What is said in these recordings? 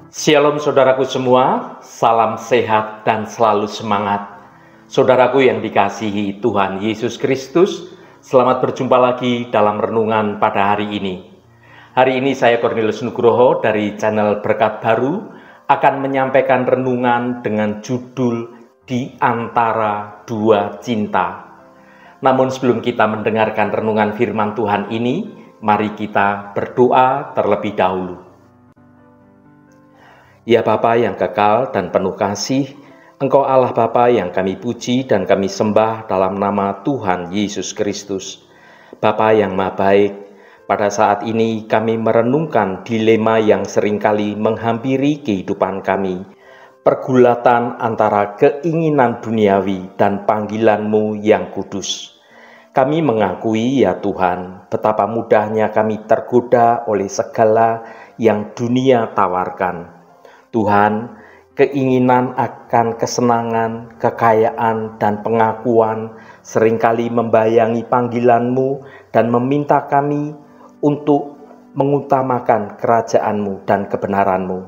Shalom saudaraku semua, salam sehat dan selalu semangat. Saudaraku yang dikasihi Tuhan Yesus Kristus, selamat berjumpa lagi dalam renungan pada hari ini. Hari ini saya Cornelius Nugroho dari channel Berkat Baru akan menyampaikan renungan dengan judul Di Antara Dua Cinta. Namun sebelum kita mendengarkan renungan firman Tuhan ini, mari kita berdoa terlebih dahulu. Ya Bapa yang kekal dan penuh kasih, Engkau Allah Bapa yang kami puji dan kami sembah dalam nama Tuhan Yesus Kristus. Bapa yang Maha Baik, pada saat ini kami merenungkan dilema yang seringkali menghampiri kehidupan kami. Pergulatan antara keinginan duniawi dan panggilan-Mu yang kudus. Kami mengakui ya Tuhan, betapa mudahnya kami tergoda oleh segala yang dunia tawarkan. Tuhan, keinginan akan kesenangan, kekayaan, dan pengakuan seringkali membayangi panggilan-Mu dan meminta kami untuk mengutamakan kerajaan-Mu dan kebenaran-Mu.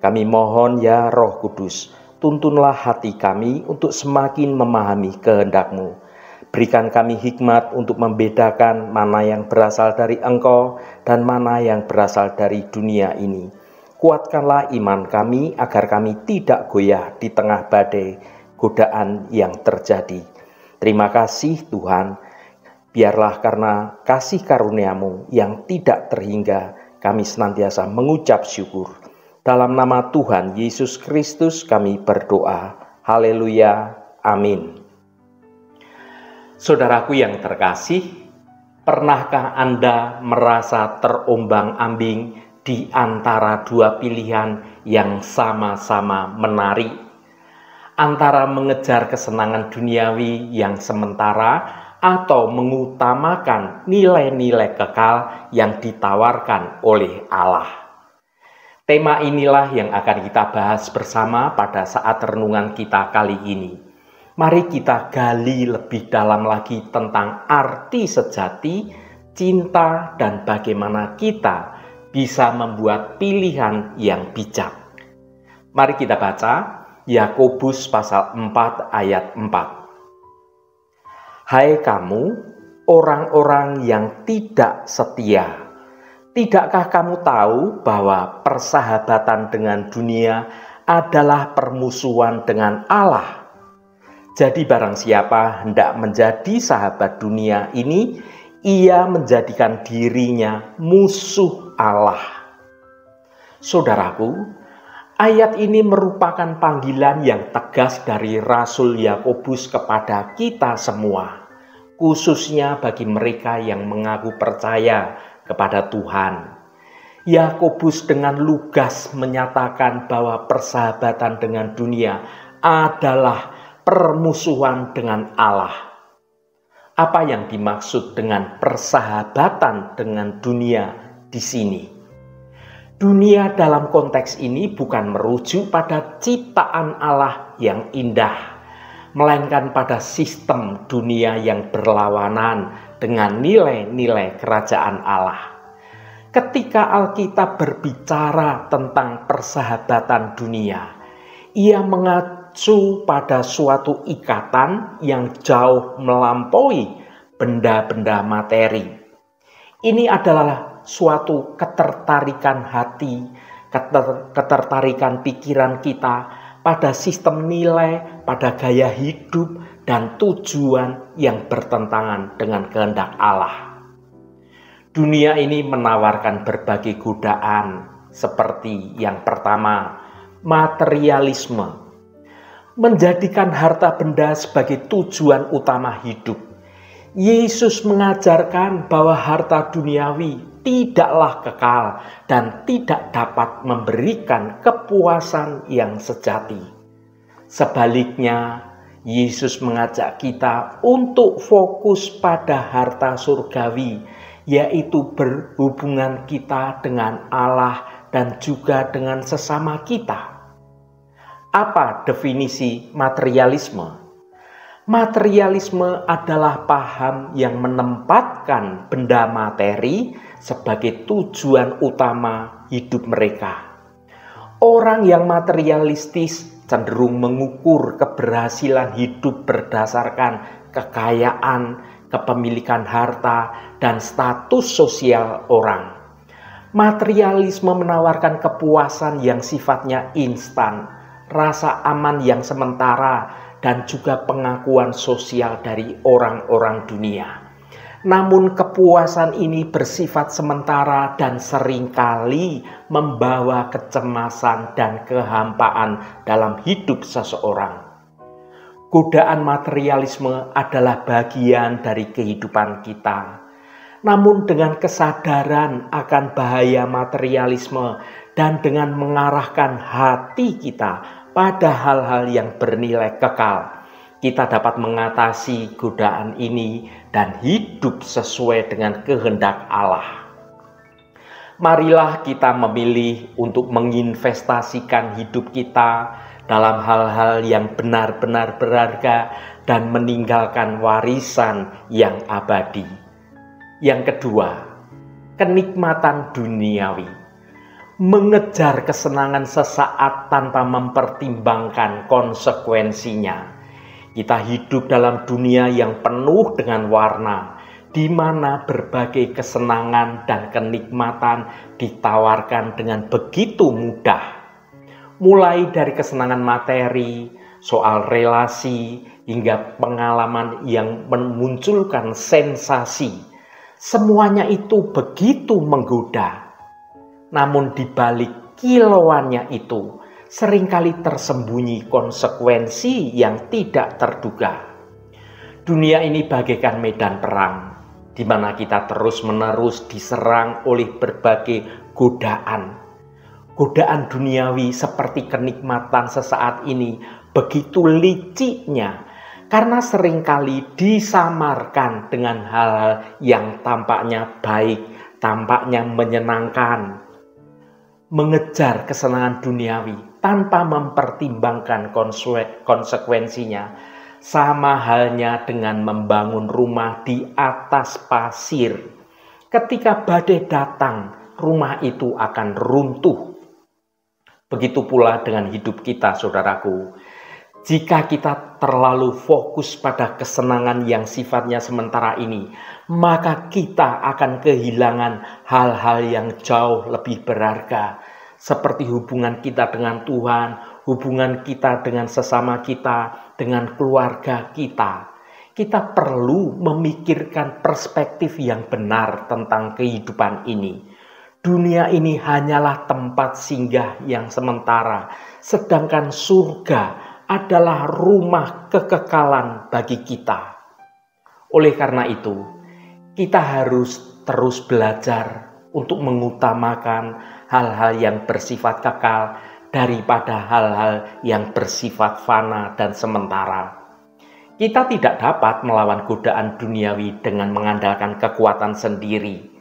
Kami mohon ya Roh Kudus, tuntunlah hati kami untuk semakin memahami kehendak-Mu. Berikan kami hikmat untuk membedakan mana yang berasal dari Engkau dan mana yang berasal dari dunia ini. Kuatkanlah iman kami agar kami tidak goyah di tengah badai godaan yang terjadi. Terima kasih Tuhan, biarlah karena kasih karunia-Mu yang tidak terhingga kami senantiasa mengucap syukur. Dalam nama Tuhan Yesus Kristus kami berdoa. Haleluya, amin. Saudaraku yang terkasih, pernahkah Anda merasa terombang-ambing di antara dua pilihan yang sama-sama menarik, antara mengejar kesenangan duniawi yang sementara atau mengutamakan nilai-nilai kekal yang ditawarkan oleh Allah? Tema inilah yang akan kita bahas bersama pada saat renungan kita kali ini. Mari kita gali lebih dalam lagi tentang arti sejati cinta dan bagaimana kita bisa membuat pilihan yang bijak. Mari kita baca Yakobus pasal 4 ayat 4. Hai kamu, orang-orang yang tidak setia, tidakkah kamu tahu bahwa persahabatan dengan dunia adalah permusuhan dengan Allah? Jadi barang siapa hendak menjadi sahabat dunia ini, ia menjadikan dirinya musuh Allah. Saudaraku, ayat ini merupakan panggilan yang tegas dari Rasul Yakobus kepada kita semua, khususnya bagi mereka yang mengaku percaya kepada Tuhan. Yakobus dengan lugas menyatakan bahwa persahabatan dengan dunia adalah permusuhan dengan Allah. Apa yang dimaksud dengan persahabatan dengan dunia di sini? Dunia dalam konteks ini bukan merujuk pada ciptaan Allah yang indah, melainkan pada sistem dunia yang berlawanan dengan nilai-nilai kerajaan Allah. Ketika Alkitab berbicara tentang persahabatan dunia, ia mengacu pada suatu ikatan yang jauh melampaui benda-benda materi. Ini adalah suatu ketertarikan hati, ketertarikan pikiran kita pada sistem nilai, pada gaya hidup dan tujuan yang bertentangan dengan kehendak Allah. Dunia ini menawarkan berbagai godaan seperti yang pertama, materialisme, menjadikan harta benda sebagai tujuan utama hidup. Yesus mengajarkan bahwa harta duniawi tidaklah kekal dan tidak dapat memberikan kepuasan yang sejati. Sebaliknya, Yesus mengajak kita untuk fokus pada harta surgawi, yaitu berhubungan kita dengan Allah dan juga dengan sesama kita. Apa definisi materialisme? Materialisme adalah paham yang menempatkan benda materi sebagai tujuan utama hidup mereka. Orang yang materialistis cenderung mengukur keberhasilan hidup berdasarkan kekayaan, kepemilikan harta, dan status sosial orang. Materialisme menawarkan kepuasan yang sifatnya instan, rasa aman yang sementara, dan juga pengakuan sosial dari orang-orang dunia. Namun kepuasan ini bersifat sementara dan seringkali membawa kecemasan dan kehampaan dalam hidup seseorang. Godaan materialisme adalah bagian dari kehidupan kita. Namun dengan kesadaran akan bahaya materialisme dan dengan mengarahkan hati kita pada hal-hal yang bernilai kekal, kita dapat mengatasi godaan ini dan hidup sesuai dengan kehendak Allah. Marilah kita memilih untuk menginvestasikan hidup kita dalam hal-hal yang benar-benar berharga dan meninggalkan warisan yang abadi. Yang kedua, kenikmatan duniawi. Mengejar kesenangan sesaat tanpa mempertimbangkan konsekuensinya. Kita hidup dalam dunia yang penuh dengan warna, di mana berbagai kesenangan dan kenikmatan ditawarkan dengan begitu mudah. Mulai dari kesenangan materi, soal relasi, hingga pengalaman yang memunculkan sensasi. Semuanya itu begitu menggoda. Namun di balik kilauannya itu, seringkali tersembunyi konsekuensi yang tidak terduga. Dunia ini bagaikan medan perang, di mana kita terus-menerus diserang oleh berbagai godaan. Godaan duniawi seperti kenikmatan sesaat ini begitu liciknya, karena seringkali disamarkan dengan hal-hal yang tampaknya baik, tampaknya menyenangkan. Mengejar kesenangan duniawi tanpa mempertimbangkan konsekuensinya sama halnya dengan membangun rumah di atas pasir. Ketika badai datang, rumah itu akan runtuh. Begitu pula dengan hidup kita, saudaraku. Jika kita terlalu fokus pada kesenangan yang sifatnya sementara ini, maka kita akan kehilangan hal-hal yang jauh lebih berharga, seperti hubungan kita dengan Tuhan, hubungan kita dengan sesama kita, dengan keluarga kita. Kita perlu memikirkan perspektif yang benar tentang kehidupan ini. Dunia ini hanyalah tempat singgah yang sementara, sedangkan surga adalah rumah kekekalan bagi kita. Oleh karena itu, kita harus terus belajar untuk mengutamakan hal-hal yang bersifat kekal daripada hal-hal yang bersifat fana dan sementara. Kita tidak dapat melawan godaan duniawi dengan mengandalkan kekuatan sendiri.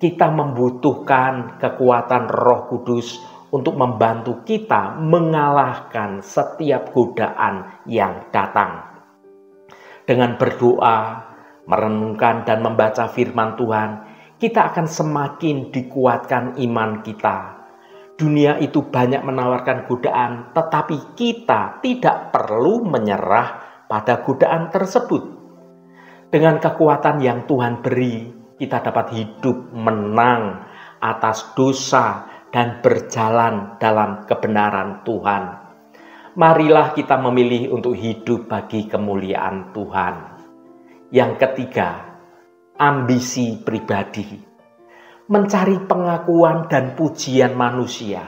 Kita membutuhkan kekuatan Roh Kudus untuk membantu kita mengalahkan setiap godaan yang datang. Dengan berdoa, merenungkan dan membaca firman Tuhan, kita akan semakin dikuatkan iman kita. Dunia itu banyak menawarkan godaan, tetapi kita tidak perlu menyerah pada godaan tersebut. Dengan kekuatan yang Tuhan beri, kita dapat hidup menang atas dosa dan berjalan dalam kebenaran Tuhan. Marilah kita memilih untuk hidup bagi kemuliaan Tuhan. Yang ketiga, ambisi pribadi. Mencari pengakuan dan pujian manusia.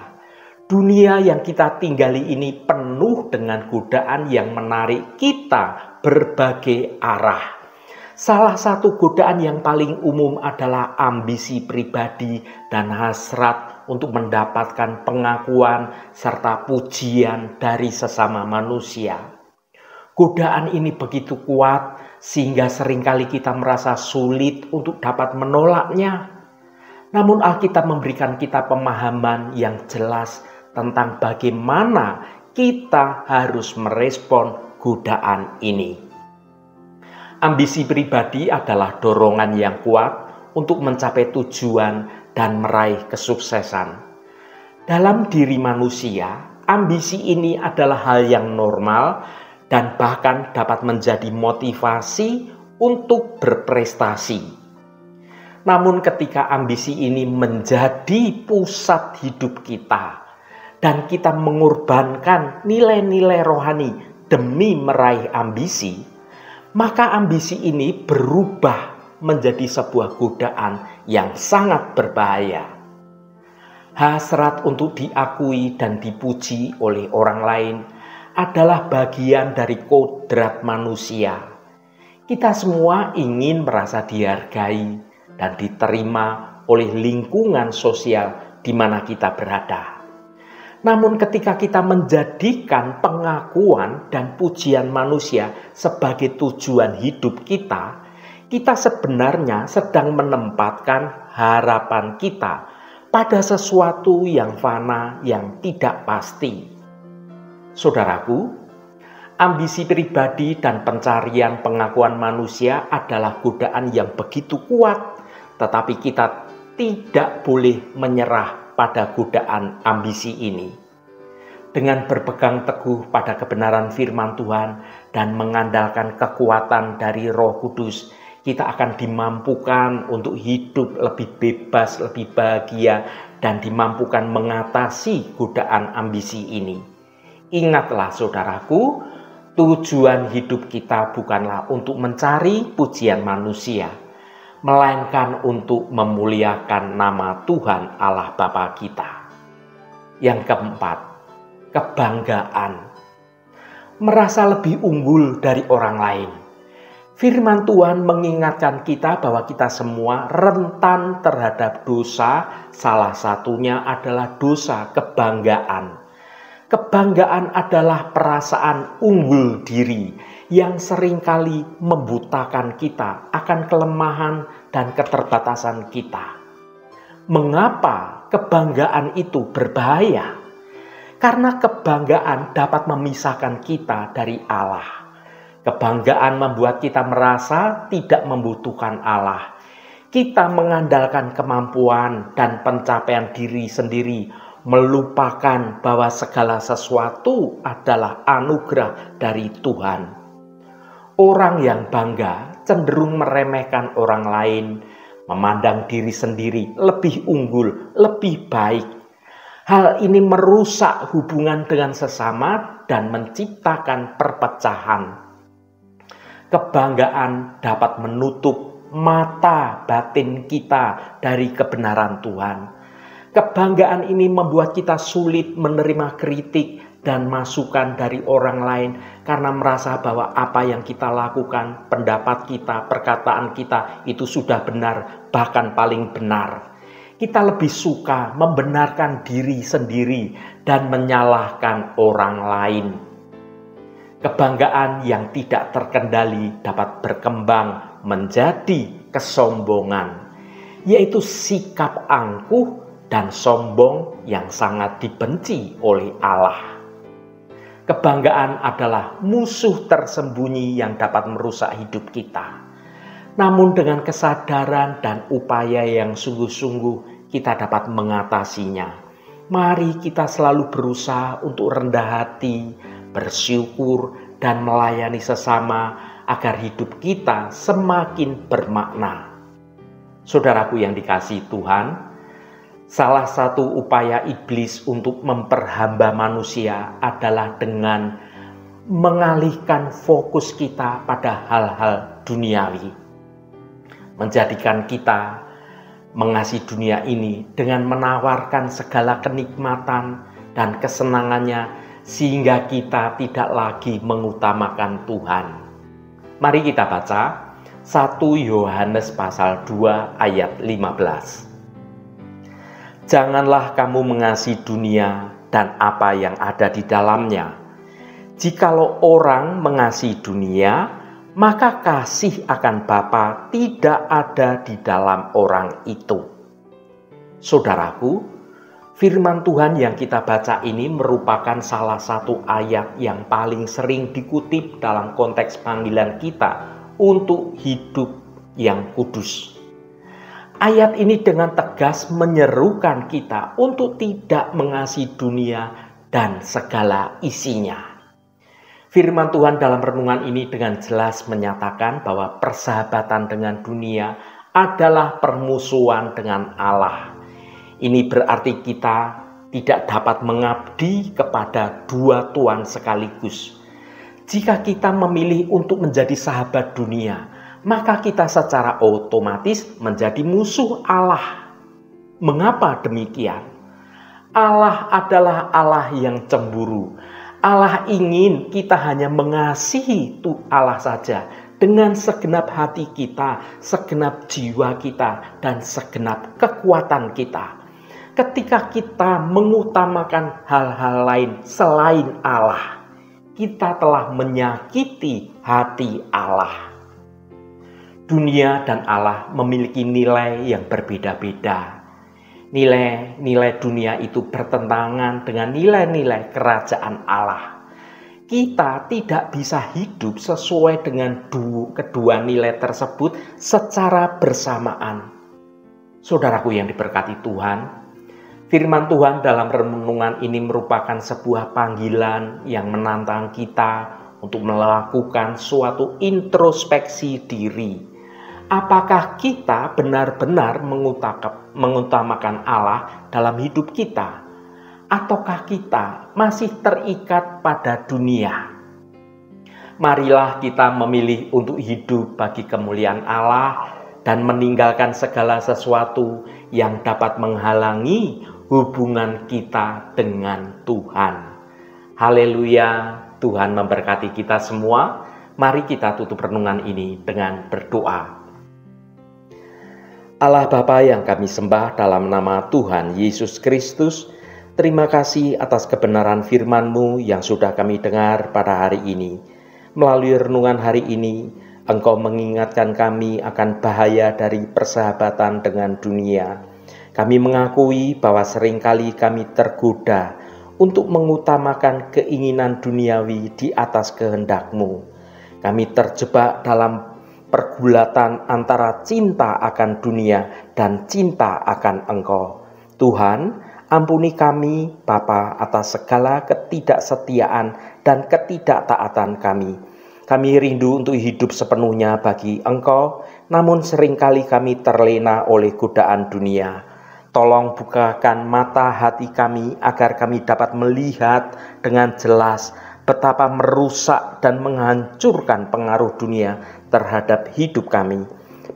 Dunia yang kita tinggali ini penuh dengan godaan yang menarik kita berbagai arah. Salah satu godaan yang paling umum adalah ambisi pribadi dan hasrat untuk mendapatkan pengakuan serta pujian dari sesama manusia. Godaan ini begitu kuat sehingga seringkali kita merasa sulit untuk dapat menolaknya. Namun Alkitab memberikan kita pemahaman yang jelas tentang bagaimana kita harus merespon godaan ini. Ambisi pribadi adalah dorongan yang kuat untuk mencapai tujuan dan meraih kesuksesan. Dalam diri manusia, ambisi ini adalah hal yang normal dan bahkan dapat menjadi motivasi untuk berprestasi. Namun ketika ambisi ini menjadi pusat hidup kita dan kita mengorbankan nilai-nilai rohani demi meraih ambisi, maka ambisi ini berubah menjadi sebuah godaan yang sangat berbahaya. Hasrat untuk diakui dan dipuji oleh orang lain adalah bagian dari kodrat manusia. Kita semua ingin merasa dihargai dan diterima oleh lingkungan sosial di mana kita berada. Namun ketika kita menjadikan pengakuan dan pujian manusia sebagai tujuan hidup kita, kita sebenarnya sedang menempatkan harapan kita pada sesuatu yang fana, yang tidak pasti. Saudaraku, ambisi pribadi dan pencarian pengakuan manusia adalah godaan yang begitu kuat, tetapi kita tidak boleh menyerah pada godaan ambisi ini. Dengan berpegang teguh pada kebenaran firman Tuhan dan mengandalkan kekuatan dari Roh Kudus, kita akan dimampukan untuk hidup lebih bebas, lebih bahagia, dan dimampukan mengatasi godaan ambisi ini. Ingatlah saudaraku, tujuan hidup kita bukanlah untuk mencari pujian manusia, melainkan untuk memuliakan nama Tuhan Allah Bapa kita. Yang keempat, kebanggaan. Merasa lebih unggul dari orang lain. Firman Tuhan mengingatkan kita bahwa kita semua rentan terhadap dosa, salah satunya adalah dosa kebanggaan. Kebanggaan adalah perasaan unggul diri yang seringkali membutakan kita akan kelemahan dan keterbatasan kita. Mengapa kebanggaan itu berbahaya? Karena kebanggaan dapat memisahkan kita dari Allah. Kebanggaan membuat kita merasa tidak membutuhkan Allah. Kita mengandalkan kemampuan dan pencapaian diri sendiri, melupakan bahwa segala sesuatu adalah anugerah dari Tuhan. Orang yang bangga cenderung meremehkan orang lain, memandang diri sendiri lebih unggul, lebih baik. Hal ini merusak hubungan dengan sesama dan menciptakan perpecahan. Kebanggaan dapat menutup mata batin kita dari kebenaran Tuhan. Kebanggaan ini membuat kita sulit menerima kritik dan masukan dari orang lain karena merasa bahwa apa yang kita lakukan, pendapat kita, perkataan kita itu sudah benar, bahkan paling benar. Kita lebih suka membenarkan diri sendiri dan menyalahkan orang lain. Kebanggaan yang tidak terkendali dapat berkembang menjadi kesombongan, yaitu sikap angkuh dan sombong yang sangat dibenci oleh Allah. Kebanggaan adalah musuh tersembunyi yang dapat merusak hidup kita. Namun dengan kesadaran dan upaya yang sungguh-sungguh kita dapat mengatasinya. Mari kita selalu berusaha untuk rendah hati, bersyukur, dan melayani sesama agar hidup kita semakin bermakna. Saudaraku yang dikasihi Tuhan, salah satu upaya iblis untuk memperhamba manusia adalah dengan mengalihkan fokus kita pada hal-hal duniawi. Menjadikan kita mengasihi dunia ini dengan menawarkan segala kenikmatan dan kesenangannya sehingga kita tidak lagi mengutamakan Tuhan. Mari kita baca 1 Yohanes pasal 2 ayat 15. Janganlah kamu mengasihi dunia dan apa yang ada di dalamnya. Jikalau orang mengasihi dunia, maka kasih akan Bapa tidak ada di dalam orang itu. Saudaraku, firman Tuhan yang kita baca ini merupakan salah satu ayat yang paling sering dikutip dalam konteks panggilan kita untuk hidup yang kudus. Ayat ini dengan tegas menyerukan kita untuk tidak mengasihi dunia dan segala isinya. Firman Tuhan dalam renungan ini dengan jelas menyatakan bahwa persahabatan dengan dunia adalah permusuhan dengan Allah. Ini berarti kita tidak dapat mengabdi kepada dua Tuhan sekaligus. Jika kita memilih untuk menjadi sahabat dunia, maka kita secara otomatis menjadi musuh Allah. Mengapa demikian? Allah adalah Allah yang cemburu. Allah ingin kita hanya mengasihi Allah saja dengan segenap hati kita, segenap jiwa kita, dan segenap kekuatan kita. Ketika kita mengutamakan hal-hal lain selain Allah, kita telah menyakiti hati Allah. Dunia dan Allah memiliki nilai yang berbeda-beda. Nilai-nilai dunia itu bertentangan dengan nilai-nilai kerajaan Allah. Kita tidak bisa hidup sesuai dengan kedua nilai tersebut secara bersamaan. Saudaraku yang diberkati Tuhan, firman Tuhan dalam renungan ini merupakan sebuah panggilan yang menantang kita untuk melakukan suatu introspeksi diri. Apakah kita benar-benar mengutamakan Allah dalam hidup kita? Ataukah kita masih terikat pada dunia? Marilah kita memilih untuk hidup bagi kemuliaan Allah dan meninggalkan segala sesuatu yang dapat menghalangi hubungan kita dengan Tuhan. Haleluya, Tuhan memberkati kita semua. Mari kita tutup renungan ini dengan berdoa. Allah Bapa yang kami sembah dalam nama Tuhan Yesus Kristus, terima kasih atas kebenaran firman-Mu yang sudah kami dengar pada hari ini. Melalui renungan hari ini, Engkau mengingatkan kami akan bahaya dari persahabatan dengan dunia. Kami mengakui bahwa seringkali kami tergoda untuk mengutamakan keinginan duniawi di atas kehendak-Mu. Kami terjebak dalam pergulatan antara cinta akan dunia dan cinta akan Engkau. Tuhan, ampuni kami Bapa atas segala ketidaksetiaan dan ketidaktaatan kami. Kami rindu untuk hidup sepenuhnya bagi Engkau, namun seringkali kami terlena oleh godaan dunia. Tolong bukakan mata hati kami agar kami dapat melihat dengan jelas betapa merusak dan menghancurkan pengaruh dunia terhadap hidup kami.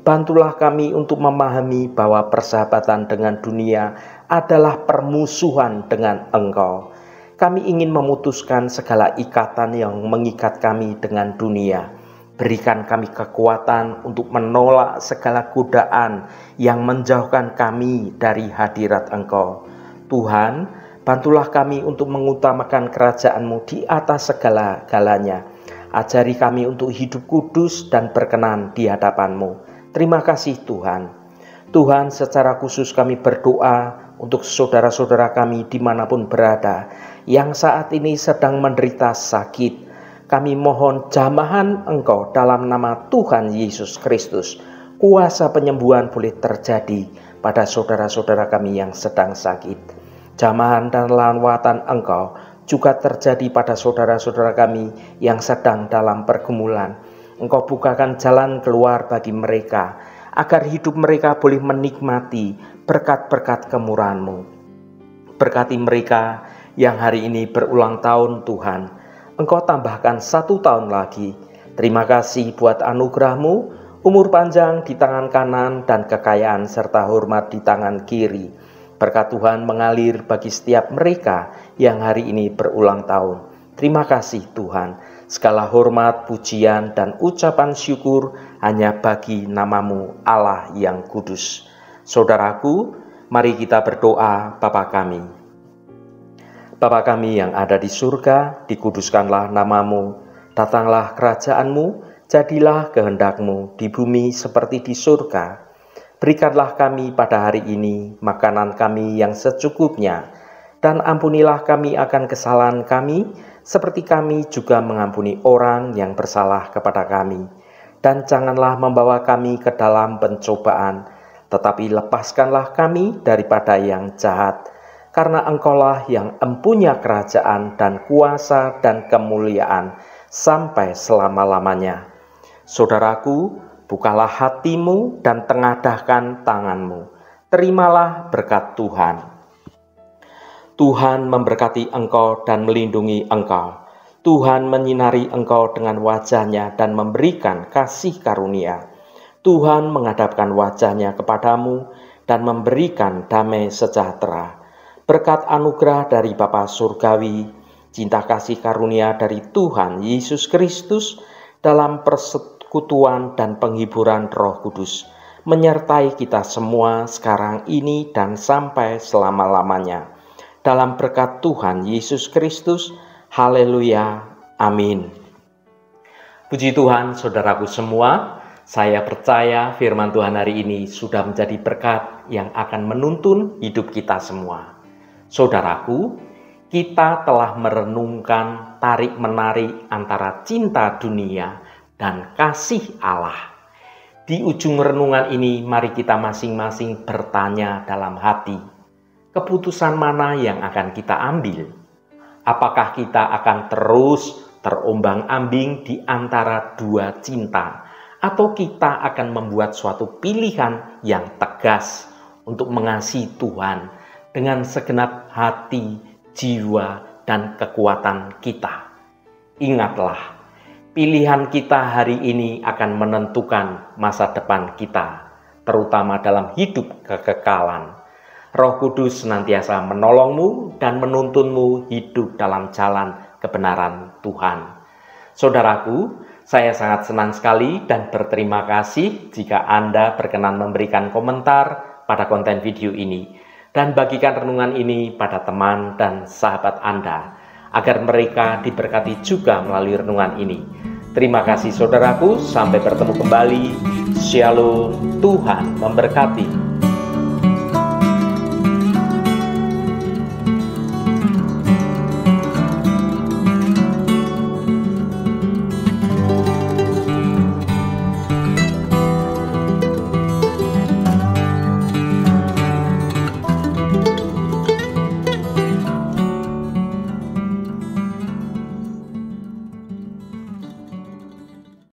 Bantulah kami untuk memahami bahwa persahabatan dengan dunia adalah permusuhan dengan Engkau. Kami ingin memutuskan segala ikatan yang mengikat kami dengan dunia. Berikan kami kekuatan untuk menolak segala godaan yang menjauhkan kami dari hadirat Engkau. Tuhan, bantulah kami untuk mengutamakan kerajaan-Mu di atas segala-galanya. Ajari kami untuk hidup kudus dan berkenan di hadapan-Mu. Terima kasih Tuhan. Tuhan, secara khusus kami berdoa untuk saudara-saudara kami dimanapun berada, yang saat ini sedang menderita sakit. Kami mohon jamahan Engkau dalam nama Tuhan Yesus Kristus. Kuasa penyembuhan boleh terjadi pada saudara-saudara kami yang sedang sakit. Jamahan dan lawatan Engkau juga terjadi pada saudara-saudara kami yang sedang dalam pergumulan. Engkau bukakan jalan keluar bagi mereka, agar hidup mereka boleh menikmati berkat-berkat kemurahan-Mu. Berkati mereka yang hari ini berulang tahun Tuhan. Engkau tambahkan 1 tahun lagi. Terima kasih buat anugerah-Mu, umur panjang di tangan kanan dan kekayaan serta hormat di tangan kiri. Berkat Tuhan mengalir bagi setiap mereka yang hari ini berulang tahun. Terima kasih Tuhan. Segala hormat, pujian, dan ucapan syukur hanya bagi nama-Mu Allah yang kudus. Saudaraku, mari kita berdoa. Bapa kami. Bapa kami yang ada di surga, dikuduskanlah nama-Mu. Datanglah kerajaan-Mu, jadilah kehendak-Mu di bumi seperti di surga. Berikanlah kami pada hari ini makanan kami yang secukupnya, dan ampunilah kami akan kesalahan kami, seperti kami juga mengampuni orang yang bersalah kepada kami. Dan janganlah membawa kami ke dalam pencobaan, tetapi lepaskanlah kami daripada yang jahat, karena Engkaulah yang empunya kerajaan dan kuasa dan kemuliaan sampai selama-lamanya. Saudaraku, bukalah hatimu dan tengadahkan tanganmu. Terimalah berkat Tuhan. Tuhan memberkati engkau dan melindungi engkau. Tuhan menyinari engkau dengan wajah-Nya dan memberikan kasih karunia. Tuhan menghadapkan wajah-Nya kepadamu dan memberikan damai sejahtera. Berkat anugerah dari Bapa Surgawi, cinta kasih karunia dari Tuhan Yesus Kristus dalam persekutuan dan penghiburan Roh Kudus menyertai kita semua sekarang ini dan sampai selama-lamanya. Dalam berkat Tuhan Yesus Kristus, haleluya, amin. Puji Tuhan, saudaraku semua, saya percaya firman Tuhan hari ini sudah menjadi berkat yang akan menuntun hidup kita semua. Saudaraku, kita telah merenungkan tarik-menarik antara cinta dunia dan kasih Allah. Di ujung renungan ini, mari kita masing-masing bertanya dalam hati, keputusan mana yang akan kita ambil? Apakah kita akan terus terombang-ambing di antara dua cinta, atau kita akan membuat suatu pilihan yang tegas untuk mengasihi Tuhan dengan segenap hati, jiwa, dan kekuatan kita? Ingatlah, pilihan kita hari ini akan menentukan masa depan kita, terutama dalam hidup kekekalan. Roh Kudus senantiasa menolongmu dan menuntunmu hidup dalam jalan kebenaran Tuhan. Saudaraku, saya sangat senang sekali dan berterima kasih jika Anda berkenan memberikan komentar pada konten video ini dan bagikan renungan ini pada teman dan sahabat Anda, agar mereka diberkati juga melalui renungan ini. Terima kasih saudaraku, sampai bertemu kembali. Shalom, Tuhan memberkati.